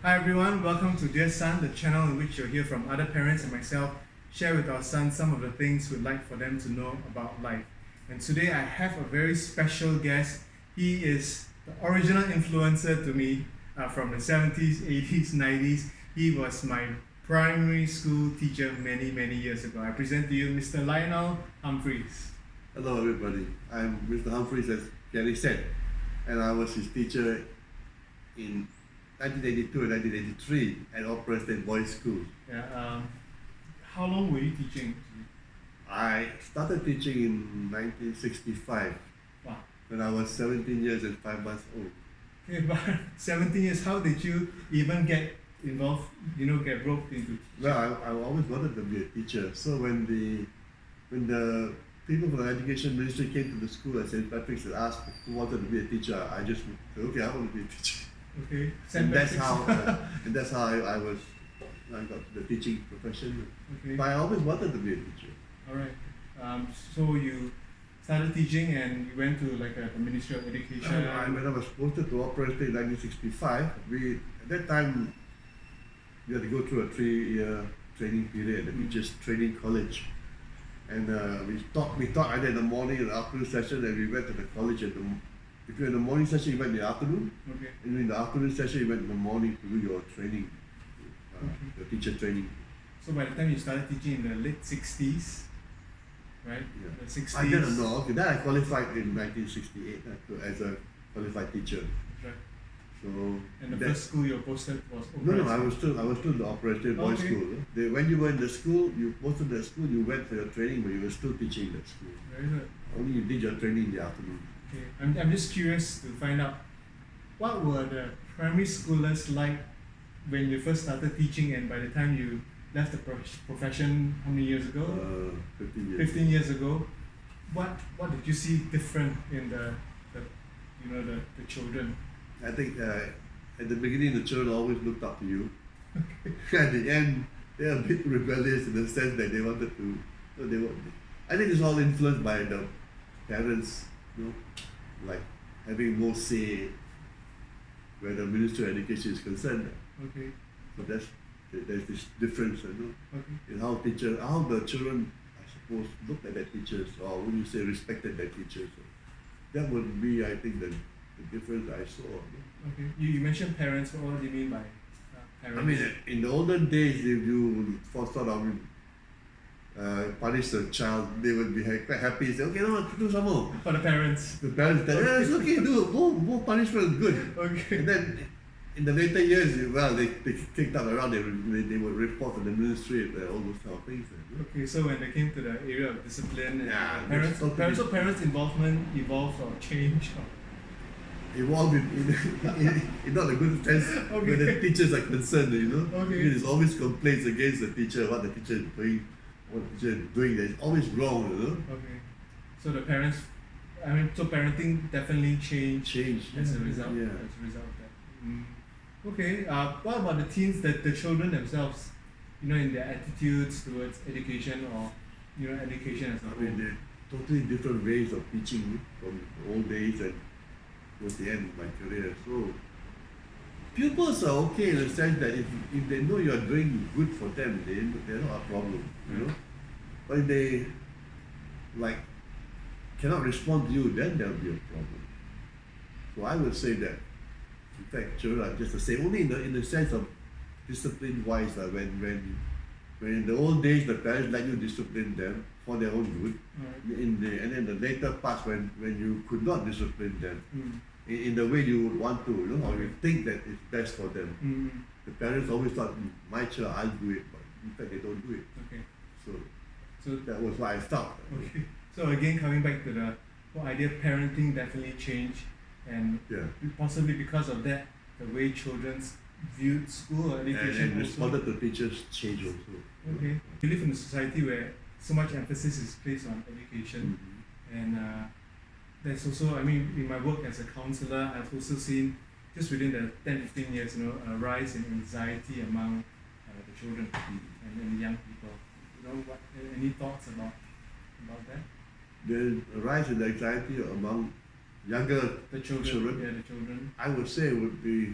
Hi everyone, welcome to Dear Son, the channel in which you'll hear from other parents and myself share with our sons some of the things we'd like for them to know about life. And today I have a very special guest. He is the original influencer to me from the 70s, 80s, 90s. He was my primary school teacher many years ago. I present to you Mr. Lionel Humphreys. Hello everybody, I'm Mr. Humphreys, as Gary said, and I was his teacher in 1982 and 1983 at Opera State Boys School. Yeah, how long were you teaching? I started teaching in 1965 Wow. when I was 17 years and 5 months old. Okay, but 17 years, how did you even get involved, get roped into teaching? Well, I always wanted to be a teacher, so when the people from the education ministry came to the school at St. Patrick's and asked who wanted to be a teacher, I just said, okay, I want to be a teacher. Okay, And that's how I got to the teaching profession. Okay, But I always wanted to be a teacher. all right. So you started teaching and you went to like a Ministry of Education. When I was posted to Opera State in 1965, at that time we had to go through a 3-year training period, the teachers training college. And we taught either in the morning or the afternoon session, and we went to the college if you're in the morning session, you went in the afternoon, Okay. and in the afternoon session, you went in the morning to do your training, your teacher training. So by the time you started teaching in the late 60s, right? Yeah. The 60s. I didn't know. Okay, then I qualified in 1968 as a qualified teacher. Right. So And the that- first school you were posted was no, Opera I School. was still in the Opera State Boys Okay. School. When you were in the school, you posted the school, you went for your training, but you were still teaching that school. Very good. Only you did your training in the afternoon. Okay, I'm just curious to find out what were the primary schoolers like when you first started teaching, and by the time you left the profession, how many years ago? 15 years. 15 years ago. What did you see different in the children? I think at the beginning, the children always looked up to you. At the end, they're a bit rebellious in the sense that they wanted to. I think it's all influenced by the parents, like having more say where the Ministry of Education is concerned. Okay, So there's this difference, okay, in how the children, I suppose, looked at their teachers, or would you say respected their teachers. That would be, I think, the difference I saw. okay. You mentioned parents. What do you mean by parents? I mean, in the olden days, if you sort of punish a child, they would be quite happy. Say, okay, no, do some more. for the parents. The parents tell, yeah, it's okay, do more punishment is good. Okay. And then in the later years, they kicked up around. They would report to the ministry and all those kind of things. Okay, so when they came to the area of discipline, and Yeah, parents, it's totally- parents' involvement evolved or changed. Evolved in not a good sense Okay. when the teachers are concerned, Okay. Because there's always complaints against the teacher, what the teacher is doing, that's always wrong, Okay, so the parents, so parenting definitely changed Change. as a result. Yeah. As a result of that. Okay. What about the teens, the children themselves? In their attitudes towards education, or education as a I whole. mean, they're totally different ways of teaching from the old days and towards the end of my career. So pupils are okay in the sense that if they know you're doing good for them, they're not a problem, But if they cannot respond to you, then there'll be a problem. So I would say that, in fact, children are just the same, only in the sense of discipline wise. When in the old days the parents let you discipline them for their own good. Alright. And then the later parts when you could not discipline them in the way you would want to, or you think that it's best for them. The parents always thought, my child, I'll do it, but in fact they don't do it. Okay. So So that was what I felt. okay. So again, coming back to the whole idea, parenting definitely changed, and Yeah. possibly because of that, the way children viewed school or education And also. responded to teachers change also. Okay. We live in a society where so much emphasis is placed on education, Mhm. and there's also, in my work as a counselor, I've also seen just within the 10-15 years, a rise in anxiety among the children and the young people. Any thoughts about that? The rise in anxiety among younger The children. Children? Yeah, the children. I would say would be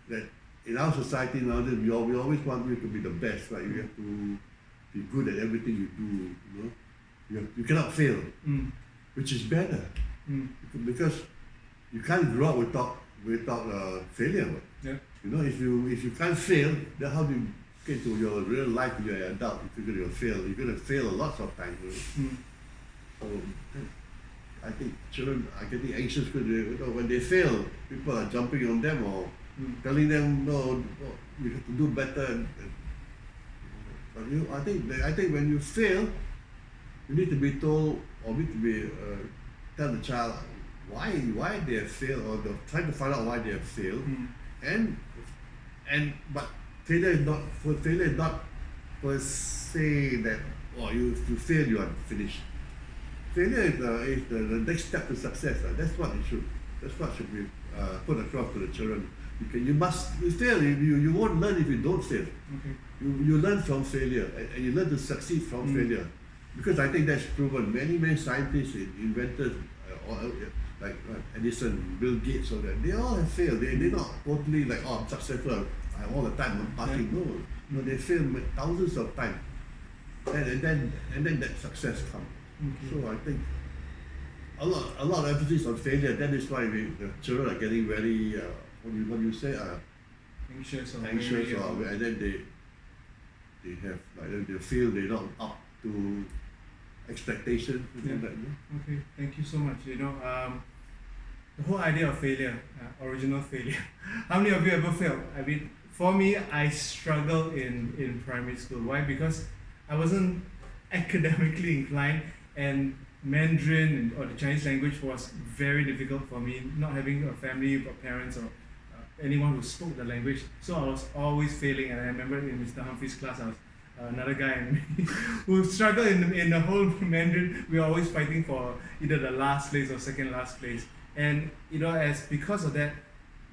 that in our society nowadays, we always want you to be the best, right? You have to be good at everything you do, you know. You cannot fail, which is better, because you can't grow up without failure. Right? Yeah. You know, if you can't fail, then how do you get to your real life when you're an adult? If you're gonna fail, you're gonna fail a lot of times. You know? So I think children are getting anxious because when they fail, people are jumping on them or telling them, no, you have to do better. But I think when you fail, you need to be told or need to be tell the child why they have failed, or try to find out why they have failed, but failure is not per se that you fail, you are finished. Failure is the next step to success. That's what should be put across to the children. You fail. You won't learn if you don't fail. Okay. You learn from failure, and you learn to succeed from failure. Because I think that's proven. Many scientists, inventors, like Edison, Bill Gates, all that, they all have failed. They're not totally like, I'm successful all the time, I'm passing. No, they failed thousands of times, and then that success comes. So I think a lot of emphasis on failure. That is why the children are getting very what you say Anxious, and then they have they feel they're not up to expectation. Okay, thank you so much. The whole idea of failure, original failure. How many of you ever failed? I mean, for me, I struggled in primary school. Why? Because I wasn't academically inclined, and Mandarin or the Chinese language was very difficult for me, not having a family or parents or anyone who spoke the language. So I was always failing, and I remember in Mr. Humphrey's class, I was another guy and me who struggled in the whole Mandarin. We were always fighting for either the last place or second last place. And because of that,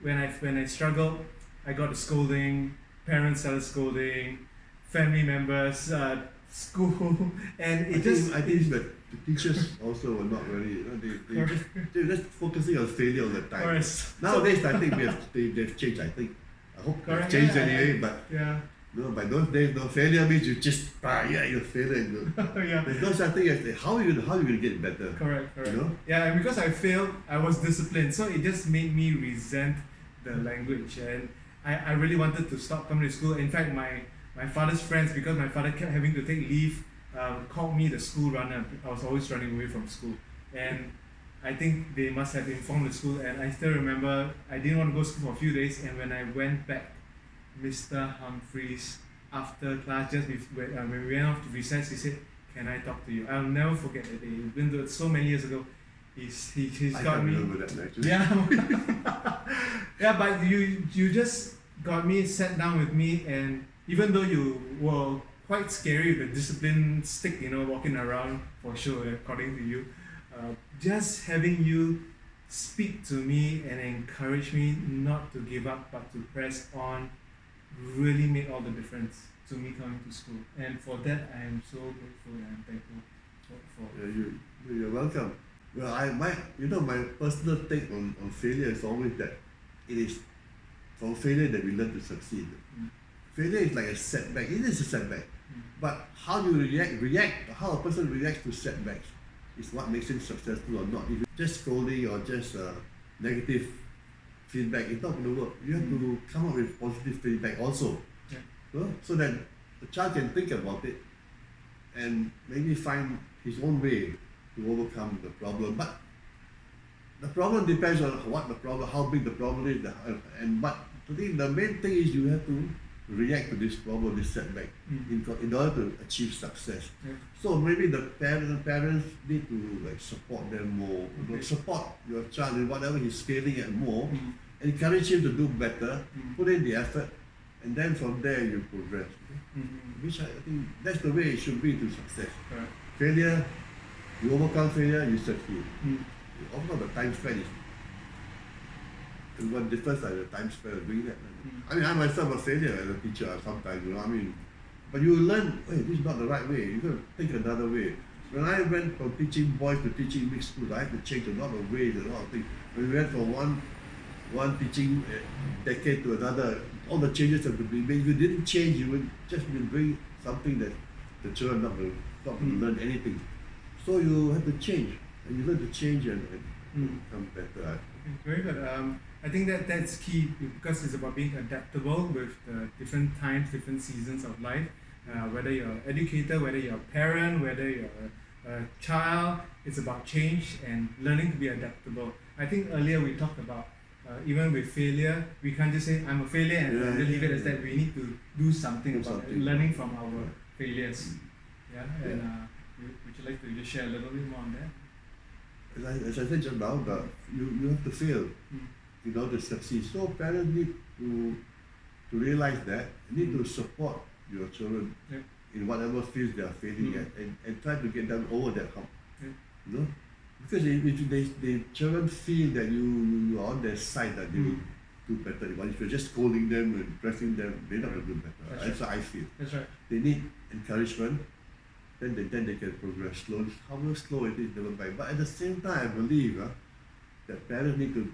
when I struggled, I got a scolding, parents started scolding, family members, school, and I think that the teachers also were not really, they're just focusing on failure all the time. Correct. Nowadays, I think they've changed. I hope they've changed anyway, but by those days, failure means you just you're failing. There's no such thing as how you gonna get better. Correct. You know? Yeah, and because I failed, I was disciplined, so it just made me resent the language, and I really wanted to stop coming to school. In fact, my father's friends, because my father kept having to take leave, called me the school runner. I was always running away from school, and I think they must have informed the school. And I still remember I didn't want to go to school for a few days, and when I went back, Mr. Humphreys, after class, just when we went off to recess, he said, "Can I talk to you?" I'll never forget that day. Even though it's so many years ago, he's got me. I remember that actually. Yeah, but you just got me, sat down with me, and even though you were quite scary with the discipline stick, walking around for sure, according to you, just having you speak to me and encourage me not to give up but to press on really made all the difference to me coming to school. And for that, I am so grateful and I'm thankful for. You're welcome. Well, my personal take on failure is always that it is from failure that we learn to succeed. Failure is like a setback. It is a setback. But how you react, how a person reacts to setbacks is what makes him successful or not. If it's just scolding or just negative feedback, it's not going to work. You have to come up with positive feedback also. So that the child can think about it and maybe find his own way to overcome the problem. But the problem depends on how big the problem is, but today the main thing is you have to react to this problem, this setback, in order to achieve success. So maybe the parents need to support them more, support your child in whatever he's failing at more, encourage him to do better, put in the effort, and then from there you progress. Which I think that's the way it should be to success. Failure, you overcome failure, you succeed. Of course, the time span is what differs the time span of doing that. I mean, I myself a failure as a teacher sometimes, but you learn, this is not the right way, you're going to think another way. When I went from teaching boys to teaching mixed schools, I had to change a lot of ways, a lot of things. When we went from one one teaching decade to another, all the changes have to be made. If you didn't change, you would just be doing something that the children not going to learn anything. So you have to change, and you learn to change and become better. Okay, very good. I think that's key because it's about being adaptable with the different times, different seasons of life. Whether you're an educator, whether you're a parent, whether you're a child, it's about change and learning to be adaptable. I think earlier we talked about even with failure, we can't just say I'm a failure and just leave it as that. We need to do something about it, learning from our failures. Yeah, and would you like to just share a little bit more on that? As I said just now, you have to fail in order to succeed. So parents need to realize that, need to support your children in whatever fields they are failing at, and try to get them over that hump. You know, because if the children feel that you are on their side, that they will do better. But if you're just scolding them and pressing them, they're not going to do better. That's what I feel. That's right. They need encouragement. Then they can progress slowly. However slow it is, never mind. But at the same time, I believe that parents need to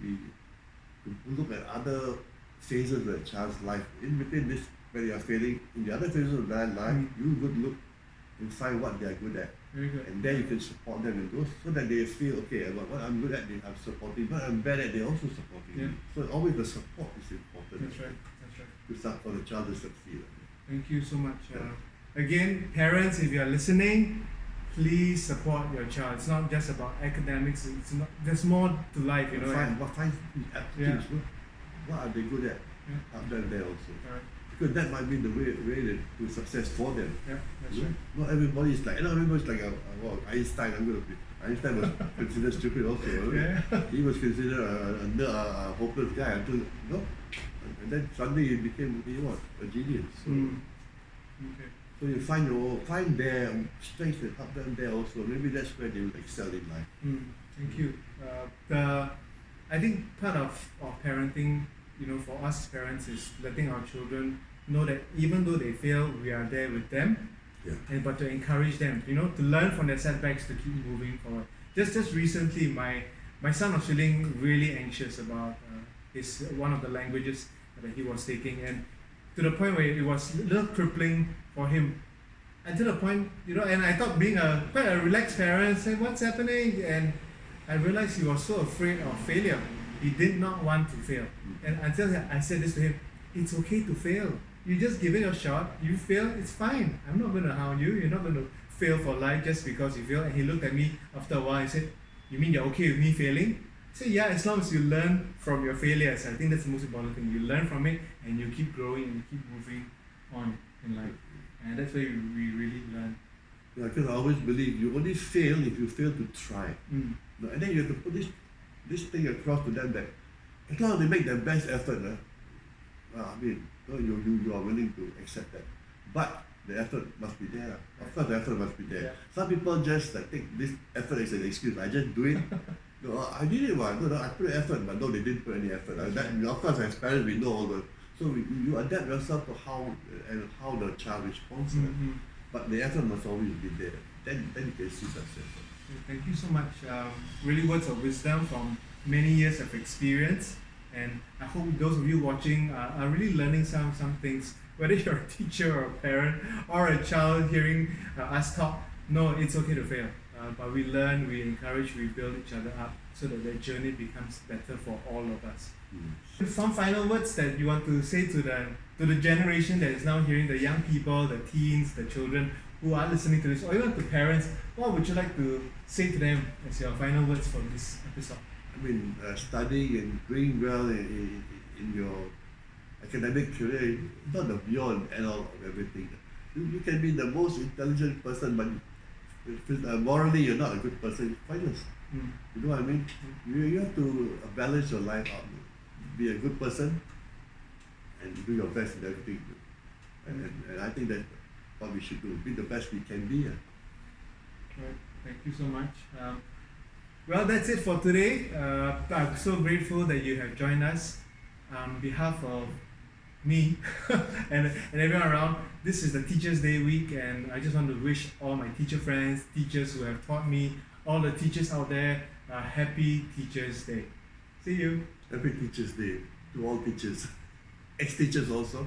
look at other phases of a child's life. In between this, when you are failing, in the other phases of their life, you could look and find what they are good at. Very good. And then you can support them in those, so that they feel, okay, what I'm good at, I'm supporting. What I'm bad at, they're also supporting me. So always the support is important. That's right. That's right. To start for the child to succeed. Thank you so much. Again, parents, if you are listening, please support your child. It's not just about academics. It's not. There's more to life, you know. Find aptitudes. What are they good at? Help them there also. Right. Because that might be the way to success for them. Yeah, that's right. Not everybody's like, well, Einstein. Einstein was considered stupid also. He was considered a hopeless guy until and then suddenly he became a genius. So, okay. So you find their strengths and help them there also. Maybe that's where they will excel in life. Thank you. I think part of parenting, for us parents, is letting our children know that even though they fail, we are there with them. But to encourage them, to learn from their setbacks to keep moving forward. Just recently, my son was feeling really anxious about one of the languages that he was taking, and to the point where it was a little crippling for him. Until the point, and I thought being quite a relaxed parent, saying, what's happening? And I realized he was so afraid of failure. He did not want to fail. And until I said this to him, it's okay to fail. You just give it a shot. You fail, it's fine. I'm not going to harm you. You're not going to fail for life just because you fail. And he looked at me after a while and said, you mean you're okay with me failing? I said, yeah, as long as you learn from your failures. I think that's the most important thing. You learn from it and you keep growing and you keep moving on in life. And that's where we really learn. Yeah, because I always believe you only fail if you fail to try. And then you have to put this thing across to them that as long as they make their best effort, you are willing to accept that. But the effort must be there. Of course, the effort must be there. Yeah. Some people just take this effort as an excuse. I just do it. I did it. I put effort, but no, they didn't put any effort. Of course, as parents, we know all the. So you adapt yourself to how the child responds. But the effort must always be there. Then you can see success. Thank you so much. Really words of wisdom from many years of experience. And I hope those of you watching are really learning some things. Whether you're a teacher or a parent or a child hearing us talk, no, it's okay to fail. But we learn, we encourage, we build each other up so that the journey becomes better for all of us. Some final words that you want to say to the generation that is now hearing, the young people, the teens, the children who are listening to this, or even to parents, what would you like to say to them as your final words for this episode? Studying and doing well in your academic career, not the beyond and all of everything. You can be the most intelligent person, but morally you're not a good person. Pointless. You know what I mean? You have to balance your life out. Be a good person and do your best in everything. And I think that's what we should do. Be the best we can be. Right. Thank you so much. Well, that's it for today. I'm so grateful that you have joined us. On behalf of me and everyone around, this is the Teachers' Day week, and I just want to wish all my teacher friends, teachers who have taught me, all the teachers out there, a happy Teachers' Day. See you. Happy Teachers Day to all teachers, ex-teachers also.